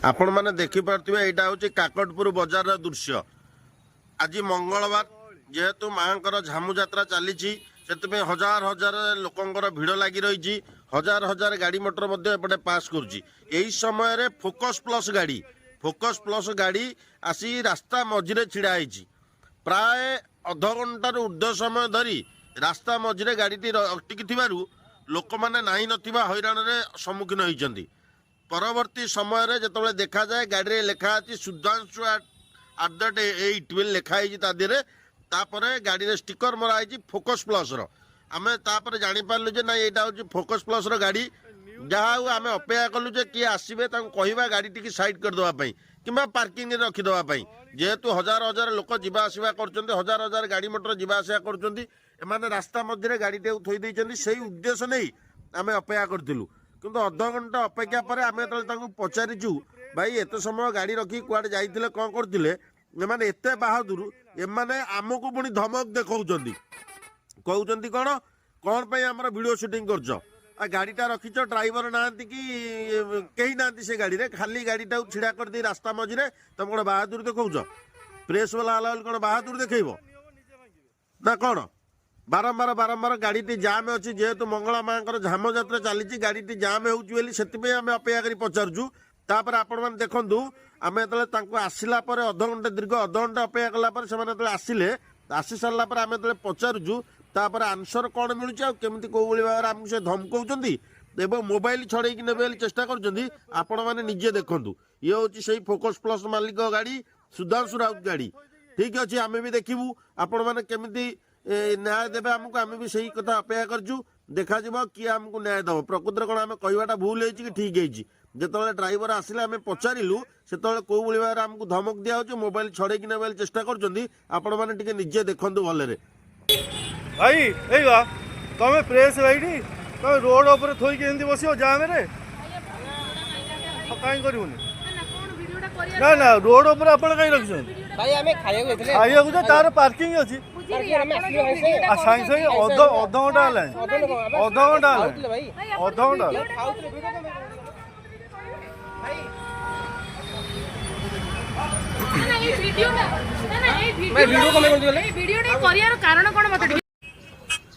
आपण मैंने देखिपे यहाँ हूँ काकटपुर बजार दृश्य। आज मंगलवार जेहेतु माँ झामू यात्रा चली हजार हजार लोकंर भिड़ लगी रही हजार हजार गाड़ी मोटर एपटे पास कर समय फोकस प्लस गाड़ी आसी रास्ता मझिरे छिड़ा प्राय अध घंटार ऊर्ध्व समय धरी रास्ता मझिरे गाड़ी अटकी लोक मैंने नाई नथिबा हैरान सम्मुखीन होती। परवर्ती समय जो देखा जाए गाड़ी में लिखा अच्छी सुधांशु @8 लिखाई तापर गाड़ी में स्टिकर मराई फोकस प्लस आम तापर जापारू जे ना यहाँ हूँ फोकस प्लस गाड़ी जहाँ आम अपेक्षा कलु जे किए आसवे कहवा गाड़ी टी साइड करदेवाई कि पार्किंग रखिदेवाई जेहेतु हजार हजार लोक जीवा आसवा कर हजार हजार गाड़ी मोटर जीवा आसा कर रास्ता मध्य गाड़ी थोड़ी से उद्देश्य नहीं आम अपेक्षा करूँ किंतु अध घंटा अपेक्षा पर आम जो पचारिचु भाई एत समय गाड़ी रखी कुआडे जाइए कौन करते एमाने एते बहादुर एमाने आमको पुणी धमक देखौचंदी कहउचंदी कौन पे आमर वीडियो शूटिंग करछ गाड़ीटा रखीच ड्राइवर नांती कि कहीं नांती से गाड़ी रे खाली गाड़ीटा छिड़ा कर दी रास्ता मझिरे तुम कौन बहादुर देखौच प्रेस वाला आला कौन बहादुर देखैबो ना कौन बारंबार बारंबार गाड़ी जाम अच्छी जेहेतु मंगला माँ झाम यात्रा चली गाड़ी जाम होती आम अपेक्षा कर पचारूँ तापर आपण मैंने देखु आम जो आसला अध घंटे दीर्घ अध घंटा अपेक्षा कलापर से आसिले आसी सारा आम जो पचारूँ तापर आंसर कौन मिलूँ केमी कौ भाव आमको से धमकाउंट एवं मोबाइल छड़े ने चेष्टा करजे देखु ये हूँ से फोकस प्लस मालिक गाड़ी सुधांशु राउत गाड़ी ठीक अच्छे आम भी देखू आपण मैंने केमी न्याय देवे आमको आम भी सही कथा अपेक्षा करछु देखा किए आमको न्याय दब प्रकृत कौन आम कहवाटा भूल हो ठीक है जो ड्राइवर आसिले आम पचारू से कौ भाव आमको धमक दिया मोबाइल छड़े ने चेष्टा कर निजे देखु भलरे भाई तुम प्रेस भाई तुम रोड उपर थोक बस जाम रे कहीं कर ना ना रोड उपर आप कहीं रखी खाइबा तार पार्किंग अच्छी साई साई अध घंटा अध घंटा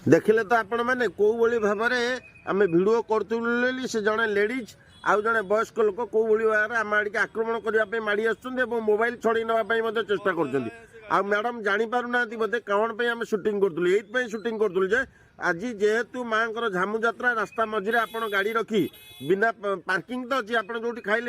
देखिले तो आपण मैंने कौ भाव में आम भिड करूँ से जड़े लेडीज आउ जड़े वयस्क लोक कौ भाव में आम आड़े आक्रमण करने माड़ी आसुँच मोबाइल छड़े नापी चेष्टा कर मैडम जापार ना बोधे कौन पे आम शूटिंग करूँ ये शूटिंग करूँ आज जेहेतु माँ झामू यात्रा रास्ता मझिरे आप गाड़ी रखी बिना पार्किंग तो अच्छी आप जो खाइले